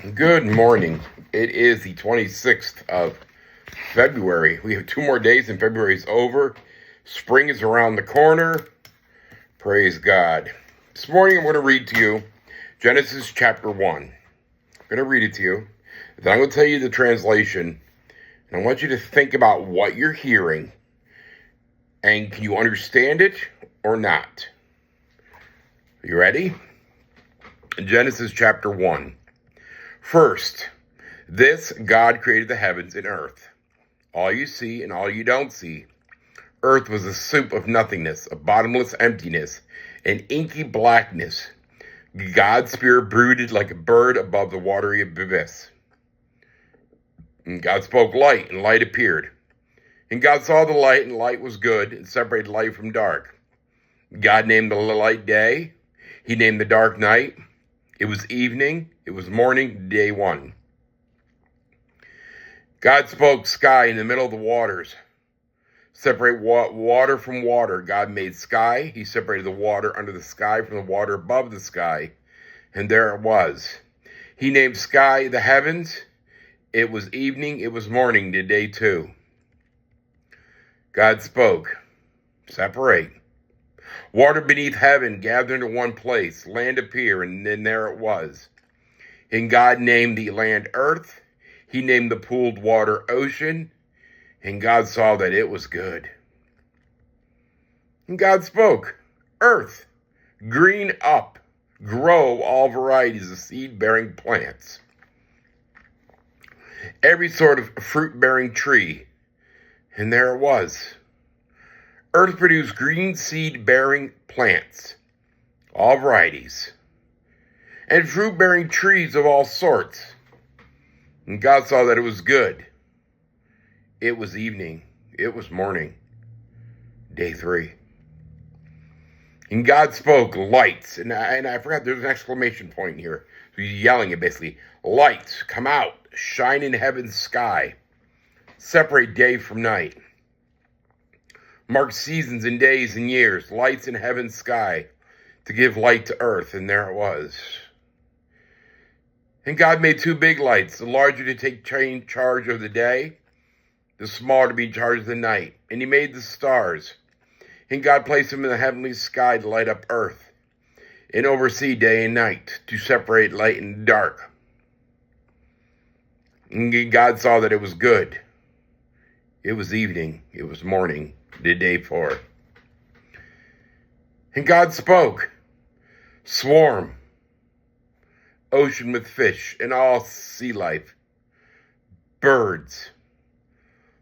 Good morning. It is the 26th of February. We have 2 more days and February is over. Spring is around the corner. Praise God. This morning I'm going to read to you Genesis chapter 1. I'm going to read it to you. Then I'm going to tell you the translation. And I want you to think about what you're hearing. And can you understand it or not? Are you ready? Genesis chapter 1. First, God created the heavens and earth, all you see and all you don't see. Earth was a soup of nothingness, a bottomless emptiness, an inky blackness. God's spirit brooded like a bird above the watery abyss. And God spoke light, and light appeared. And God saw the light, and light was good, and separated light from dark. God named the light day. He named the dark night. It was evening. It was morning, day 1. God spoke sky in the middle of the waters. Separate water from water. God made sky. He separated the water under the sky from the water above the sky. And there it was. He named sky the heavens. It was evening. It was morning, day 2. God spoke. Separate. Water beneath heaven gathered into one place. Land appear, and then there it was. And God named the land earth. He named the pooled water ocean. And God saw that it was good. And God spoke, earth, green up, grow all varieties of seed-bearing plants. Every sort of fruit-bearing tree. And there it was. Earth produced green seed-bearing plants, all varieties, and fruit-bearing trees of all sorts. And God saw that it was good. It was evening. It was morning. Day 3. And God spoke, lights. And I forgot there's an exclamation point here. So he's yelling it basically. Lights, come out. Shine in heaven's sky. Separate day from night. Mark seasons and days and years. Lights in heaven's sky to give light to earth. And there it was. And God made 2 big lights. The larger to take charge of the day, the smaller to be in charge of the night. And he made the stars. And God placed them in the heavenly sky to light up earth and oversee day and night, to separate light and dark. And God saw that it was good. It was evening. It was morning, day 4. And God spoke, swarm, ocean with fish and all sea life, birds,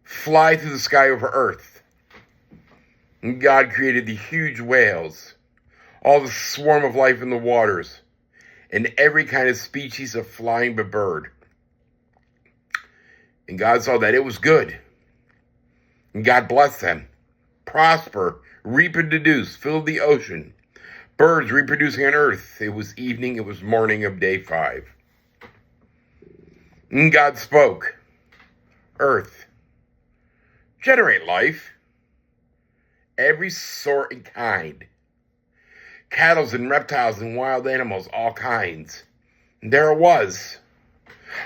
fly through the sky over earth. And God created the huge whales, all the swarm of life in the waters, and every kind of species of flying bird. And God saw that it was good. And God blessed them. Prosper, reproduce, fill the ocean. Birds reproducing on earth. It was evening, it was morning of day 5. And God spoke, earth, generate life, every sort and kind, cattle and reptiles and wild animals, all kinds. And there it was,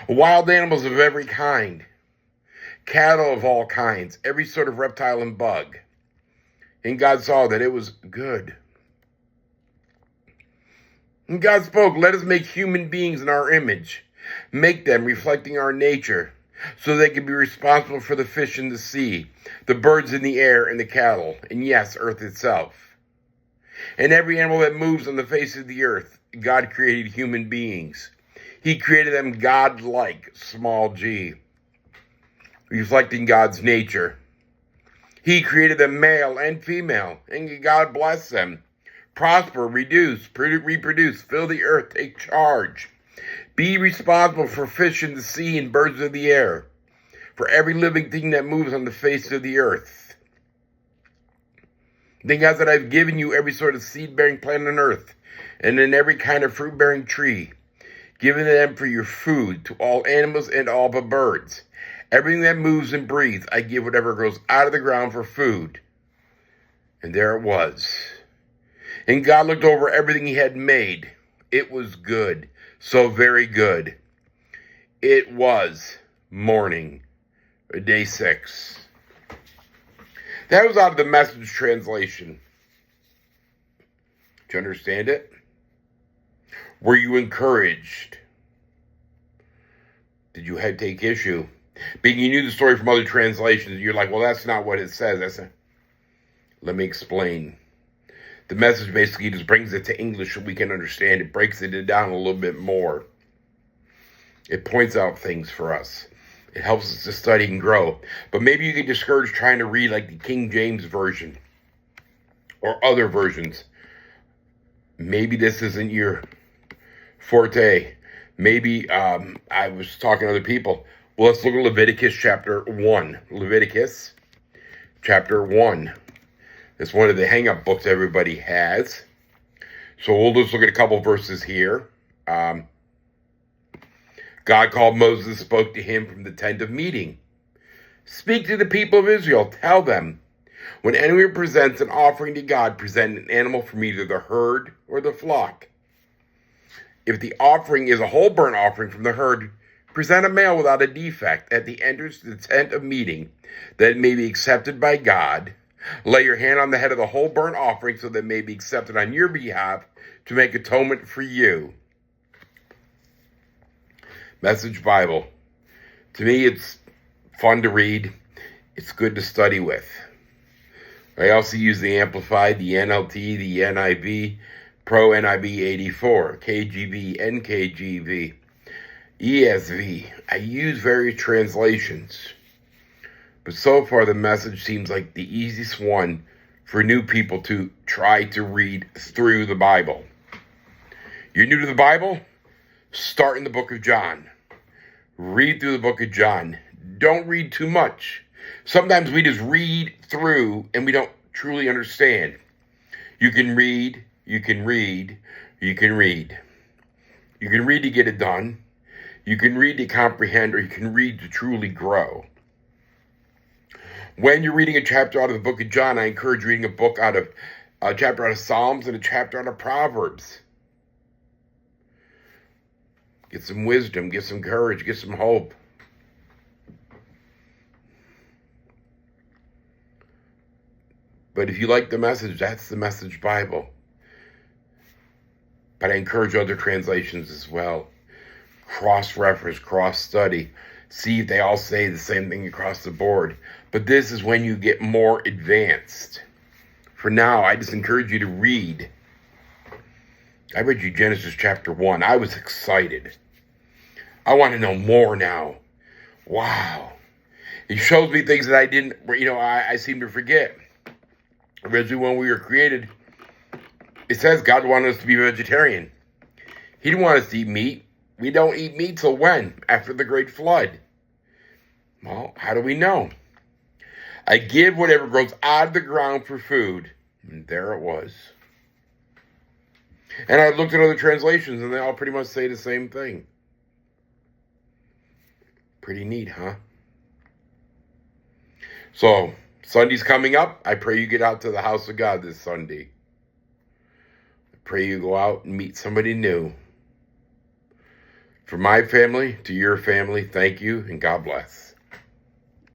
wild animals of every kind, cattle of all kinds, every sort of reptile and bug. And God saw that it was good. And God spoke, let us make human beings in our image, make them reflecting our nature, so they can be responsible for the fish in the sea, the birds in the air, and the cattle, and yes, earth itself. And every animal that moves on the face of the earth, God created human beings. He created them God-like, small g, reflecting God's nature. He created them male and female, and God blessed them. Prosper, reproduce, fill the earth, take charge. Be responsible for fish in the sea and birds of the air, for every living thing that moves on the face of the earth. Then God said, I've given you every sort of seed-bearing plant on earth, and in every kind of fruit-bearing tree, given them for your food, to all animals and all the birds. Everything that moves and breathes, I give whatever grows out of the ground for food. And there it was. And God looked over everything he had made. It was good, so very good. it was morning, day 6. That was out of the Message translation. Do you understand it? Were you encouraged? Did you take issue? Being you knew the story from other translations, you're like, well, that's not what it says. Let me explain. The Message basically just brings it to English so we can understand it, breaks it down a little bit more. It points out things for us. It helps us to study and grow. But maybe you get discouraged trying to read like the King James Version or other versions. Maybe this isn't your forte. Maybe I was talking to other people. Well, let's look at Leviticus chapter 1. Leviticus chapter 1. It's one of the hang-up books everybody has. So we'll just look at a couple verses here. God called Moses and spoke to him from the tent of meeting. Speak to the people of Israel. Tell them, when anyone presents an offering to God, present an animal from either the herd or the flock. If the offering is a whole burnt offering from the herd, present a male without a defect at the entrance to the tent of meeting, that it may be accepted by God. Lay your hand on the head of the whole burnt offering so that it may be accepted on your behalf to make atonement for you. Message Bible. To me, it's fun to read. It's good to study with. I also use the Amplified, the NLT, the NIV, Pro NIV 84, KJV, NKJV, ESV. I use various translations. But so far, the Message seems like the easiest one for new people to try to read through the Bible. You're new to the Bible? Start in the book of John. Read through the book of John. Don't read too much. Sometimes we just read through and we don't truly understand. You can read, you can read, you can read. You can read to get it done. You can read to comprehend, or you can read to truly grow. When you're reading a chapter out of the book of John, I encourage reading a chapter out of Psalms and a chapter out of Proverbs. Get some wisdom, get some courage, get some hope. But if you like the Message, that's the Message Bible. But I encourage other translations as well. Cross-reference, cross-study. See if they all say the same thing across the board. But this is when you get more advanced. For now, I just encourage you to read. I read you Genesis chapter 1. I was excited. I want to know more now. Wow. It shows me things that I seem to forget. Originally, when we were created, it says God wanted us to be vegetarian. He didn't want us to eat meat. We don't eat meat till when? After the great flood. Well, how do we know? I give whatever grows out of the ground for food. And there it was. And I looked at other translations, and they all pretty much say the same thing. Pretty neat, huh? So, Sunday's coming up. I pray you get out to the house of God this Sunday. I pray you go out and meet somebody new. From my family to your family, thank you and God bless.